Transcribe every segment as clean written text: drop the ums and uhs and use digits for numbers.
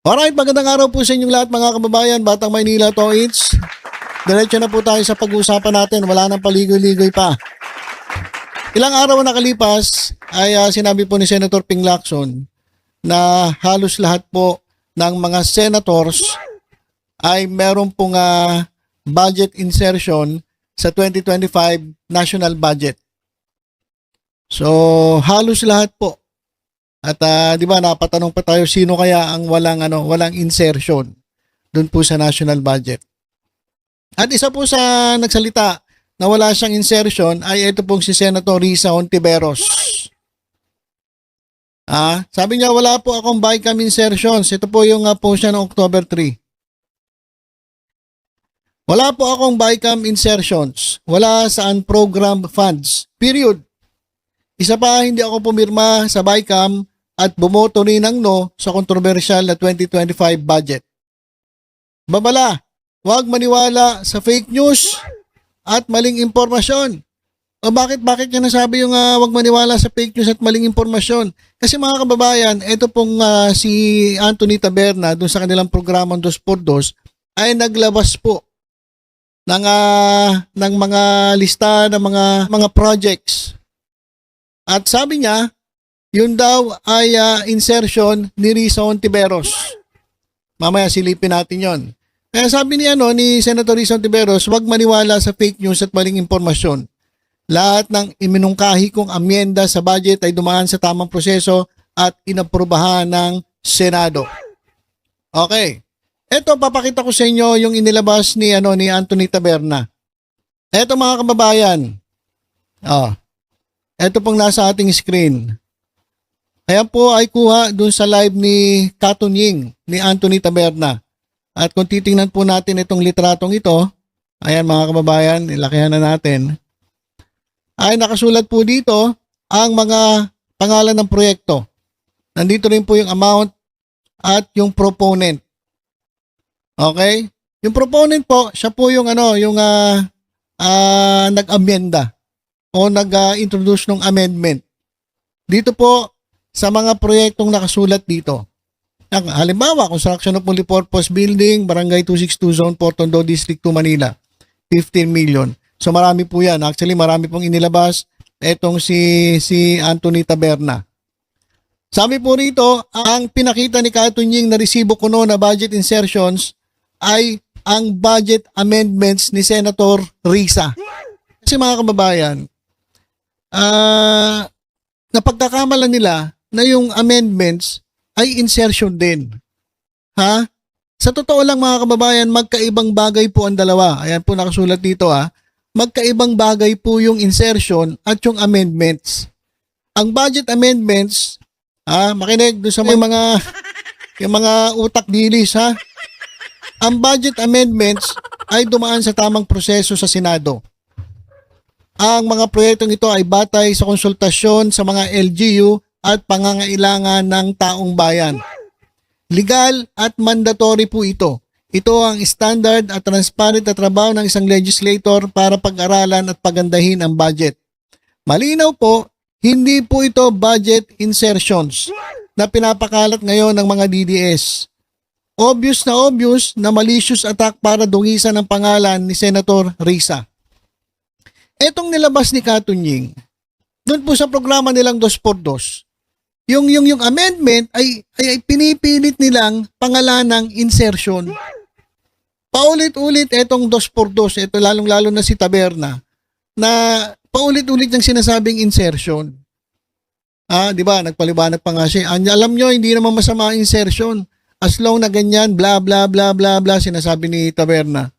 Alright, magandang araw po sa inyong lahat mga kababayan, Batang Maynila Toits. Diretso na po tayo sa pag-uusapan natin, wala nang paligoy-ligoy pa. Ilang araw na nakalipas ay sinabi po ni Senator Ping Lacson na halos lahat po ng mga senators ay meron pong budget insertion sa 2025 national budget. So halos lahat po. At di ba napatanong pa tayo sino kaya ang walang insertion doon po sa national budget. At isa po sa nagsalita na wala siyang insertion ay ito pong si Senator Risa Hontiveros. Sabi niya wala po akong BICAM insertions. Ito po yung post niya ng October 3. Wala po akong BICAM insertions. Wala sa unprogrammed funds. Period. Isa pa, hindi ako pumirma sa BICAM at bumoto rin ng no sa kontrobersyal na 2025 budget. Babala, huwag maniwala sa fake news at maling impormasyon. O bakit niya nasabi yung huwag maniwala sa fake news at maling impormasyon? Kasi mga kababayan, ito pong si Anthony Taberna doon sa kanilang programang 2x2 ay naglabas po ng mga lista ng mga projects. At sabi niya, yun daw ay insertion ni Risa Hontiveros. Mamaya silipin natin yon. Kaya sabi ni Senator Risa Hontiveros, huwag maniwala sa fake news at maling impormasyon. Lahat ng iminungkahi kong amyenda sa budget ay dumaan sa tamang proseso at inaprubahan ng Senado. Okay. Ito, papakita ko sa inyo yung inilabas ni Anthony Taberna. Ito mga kababayan. Ito pong nasa ating screen. Ayan po ay kuha dun sa live ni Katunying ni Anthony Taberna. At kung titingnan po natin itong litratong ito, ayan mga kababayan, ilakihan na natin, ay nakasulat po dito ang mga pangalan ng proyekto. Nandito rin po yung amount at yung proponent. Okay? Yung proponent po, siya po yung nag-amenda o nag-introduce ng amendment. Dito po sa mga proyektong nakasulat dito. Halimbawa, construction of multipurpose building, Barangay 262 Zone 4, Tondo District 2, Manila, 15 million. So marami po yan. Actually, marami pong inilabas etong si Anthony Taberna. Sabi po rito, ang pinakita ni Katunying na resibo kuno na budget insertions ay ang budget amendments ni Senator Risa. Kasi mga kababayan, napagkakamalan nila na yung amendments ay insertion din. Sa totoo lang mga kababayan, magkaibang bagay po ang dalawa. Ayan po nakasulat dito Magkaibang bagay po yung insertion at yung amendments. Ang budget amendments, makinig doon sa yung mga utak dilis Ang budget amendments ay dumaan sa tamang proseso sa Senado. Ang mga proyektong ito ay batay sa konsultasyon sa mga LGU at pangangailangan ng taong bayan. Legal at mandatory po ito. Ito ang standard at transparent na trabaho ng isang legislator para pag-aralan at pagandahin ang budget. Malinaw po, hindi po ito budget insertions na pinapakalat ngayon ng mga DDS. Obvious na malicious attack para dungisan ang pangalan ni Senator Risa. Etong nilabas ni Katunying, doon po sa programa nilang 2x2, yung amendment ay pinipilit nilang pangalan ng insertion. Paulit-ulit etong 2x2, ito lalong-lalo na si Taberna, na paulit-ulit niyang sinasabing insertion. Di ba? Nagpaliwanag pa nga siya. Alam nyo, hindi naman masama insertion. As long na ganyan, bla bla bla bla bla, sinasabi ni Taberna.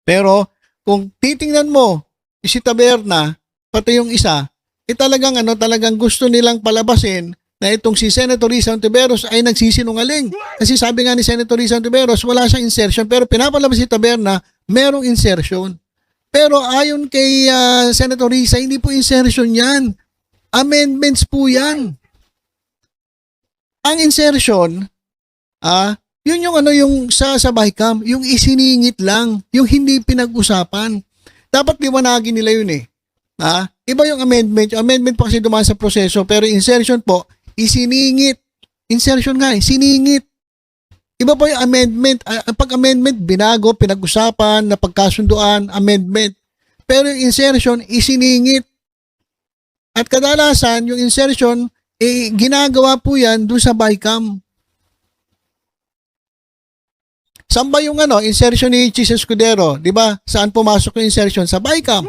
Pero, kung titingnan mo, si Taberna, pati yung isa, talagang gusto nilang palabasin na itong si Senator Risa Hontiveros ay nagsisinungaling. Kasi sabi nga ni Senator Risa Hontiveros, wala siyang insertion, pero pinapalabas si Taberna, merong insertion. Pero ayon kay Senator Risa, hindi po insertion yan. Amendments po yan. Ang insertion, yun yung sa BICAM, yung isiningit lang, yung hindi pinag-usapan. Dapat liwanagin nila yun Iba yung amendment. Yung amendment pa kasi dumaan sa proseso, pero insertion po, isiningit. Insertion nga, siningit. Iba po yung amendment. Pag amendment, binago, pinag-usapan, napagkasunduan, amendment. Pero yung insertion, isiningit. At kadalasan, yung insertion, ginagawa po yan doon sa BICAM. Saan ba yung insertion ni Chis Escudero? Di ba? Saan pumasok yung insertion? Sa BICAM.